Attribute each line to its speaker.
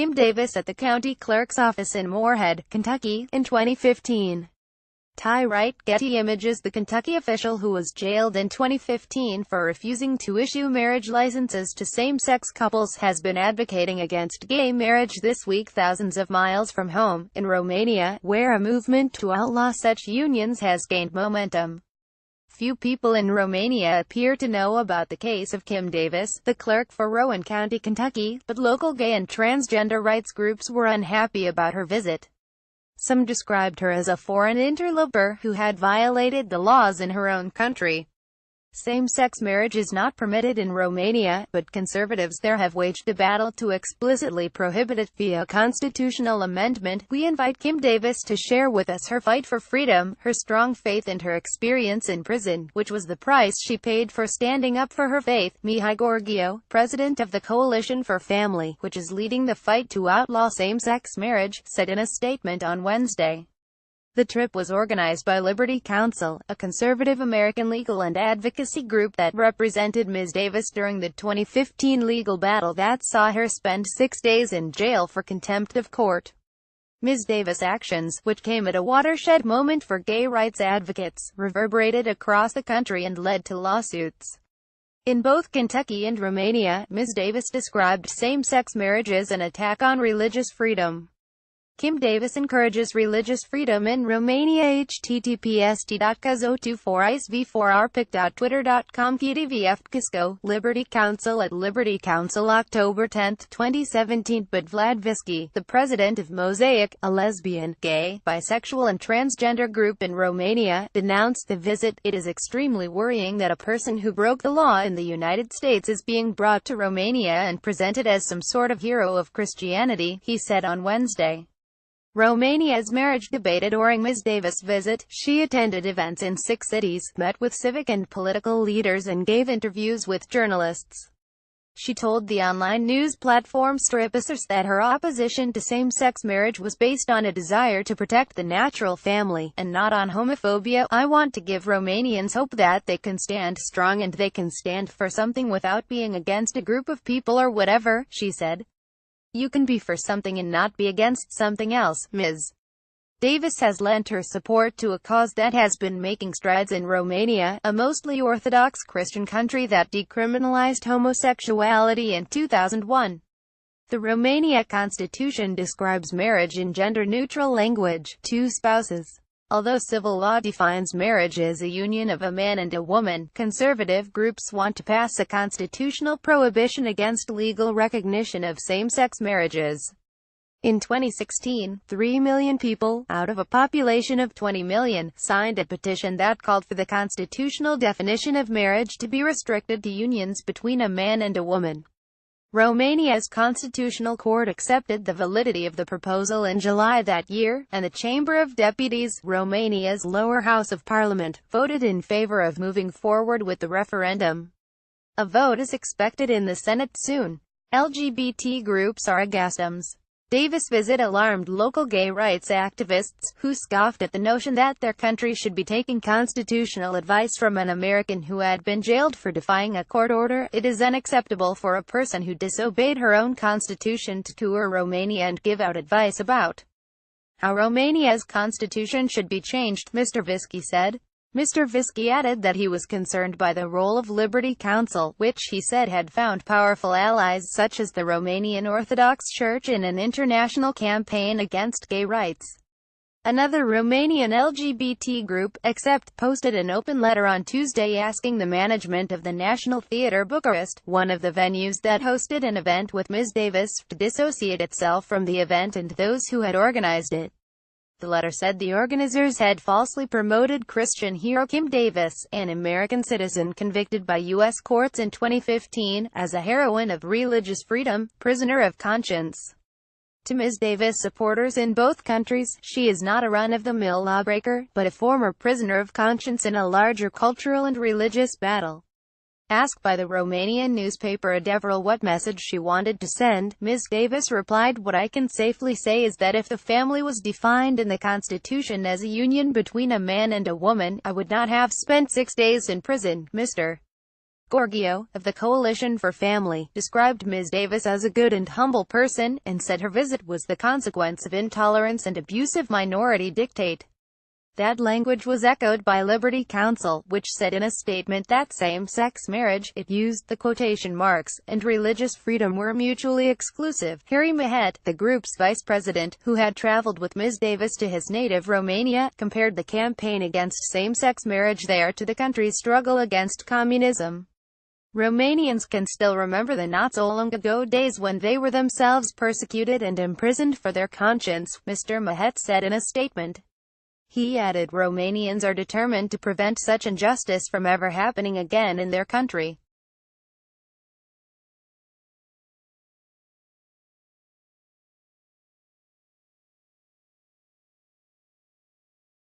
Speaker 1: Kim Davis at the county clerk's office in Moorhead, Kentucky, in 2015. Ty Wright, Getty Images. The Kentucky official who was jailed in 2015 for refusing to issue marriage licenses to same-sex couples has been advocating against gay marriage this week thousands of miles from home, in Romania, where a movement to outlaw such unions has gained momentum. Few people in Romania appear to know about the case of Kim Davis, the clerk for Rowan County, Kentucky, but local gay and transgender rights groups were unhappy about her visit. Some described her as a foreign interloper who had violated the laws in her own country. Same-sex marriage is not permitted in Romania, but conservatives there have waged a battle to explicitly prohibit it via constitutional amendment. We invite Kim Davis to share with us her fight for freedom, her strong faith and her experience in prison, which was the price she paid for standing up for her faith, Mihai Gorghiu, president of the Coalition for Family, which is leading the fight to outlaw same-sex marriage, said in a statement on Wednesday. The trip was organized by Liberty Counsel, a conservative American legal and advocacy group that represented Ms. Davis during the 2015 legal battle that saw her spend 6 days in jail for contempt of court. Ms. Davis' actions, which came at a watershed moment for gay rights advocates, reverberated across the country and led to lawsuits. In both Kentucky and Romania, Ms. Davis described same-sex marriage as an attack on religious freedom. Kim Davis encourages religious freedom in Romania. https://t.cazo24isv4rpic.twitter.com KDVFKisco, Liberty Counsel at Liberty Counsel October 10, 2017. But Vlad Visky, the president of Mosaic, a lesbian, gay, bisexual and transgender group in Romania, denounced the visit. It is extremely worrying that a person who broke the law in the United States is being brought to Romania and presented as some sort of hero of Christianity, he said on Wednesday. Romania's marriage debated during Ms. Davis' visit. She attended events in 6 cities, met with civic and political leaders and gave interviews with journalists. She told the online news platform Stripasers that her opposition to same-sex marriage was based on a desire to protect the natural family, and not on homophobia. I want to give Romanians hope that they can stand strong and they can stand for something without being against a group of people or whatever, she said. You can be for something and not be against something else. Ms. Davis has lent her support to a cause that has been making strides in Romania, a mostly Orthodox Christian country that decriminalized homosexuality in 2001. The Romania Constitution describes marriage in gender-neutral language, 2 spouses. Although civil law defines marriage as a union of a man and a woman, conservative groups want to pass a constitutional prohibition against legal recognition of same-sex marriages. In 2016, 3 million people, out of a population of 20 million, signed a petition that called for the constitutional definition of marriage to be restricted to unions between a man and a woman. Romania's constitutional court accepted the validity of the proposal in July that year, and the Chamber of Deputies, Romania's lower house of parliament, voted in favor of moving forward with the referendum. A vote is expected in the Senate soon. LGBT groups are aghast. Davis' visit alarmed local gay rights activists, who scoffed at the notion that their country should be taking constitutional advice from an American who had been jailed for defying a court order. It is unacceptable for a person who disobeyed her own constitution to tour Romania and give out advice about how Romania's constitution should be changed, Mr. Visky said. Mr. Visky added that he was concerned by the role of Liberty Counsel, which he said had found powerful allies such as the Romanian Orthodox Church in an international campaign against gay rights. Another Romanian LGBT group, Accept, posted an open letter on Tuesday asking the management of the National Theatre Bucharest, one of the venues that hosted an event with Ms. Davis, to dissociate itself from the event and those who had organized it. The letter said the organizers had falsely promoted Christian hero Kim Davis, an American citizen convicted by U.S. courts in 2015, as a heroine of religious freedom, prisoner of conscience. To Ms. Davis supporters in both countries, she is not a run-of-the-mill lawbreaker, but a former prisoner of conscience in a larger cultural and religious battle. Asked by the Romanian newspaper Adevărul what message she wanted to send, Ms. Davis replied, "What I can safely say is that if the family was defined in the Constitution as a union between a man and a woman, I would not have spent 6 days in prison, Mr. Gorgio, of the Coalition for Family, described Ms. Davis as a good and humble person, and said her visit was the consequence of intolerance and abusive minority dictate. That language was echoed by Liberty Counsel, which said in a statement that same-sex marriage, it used the quotation marks, and religious freedom were mutually exclusive. Harry Mahet, the group's vice president, who had traveled with Ms. Davis to his native Romania, compared the campaign against same-sex marriage there to the country's struggle against communism. Romanians can still remember the not so long ago days when they were themselves persecuted and imprisoned for their conscience, Mr. Mahet said in a statement. He added, Romanians are determined to prevent such injustice from ever happening again in their country.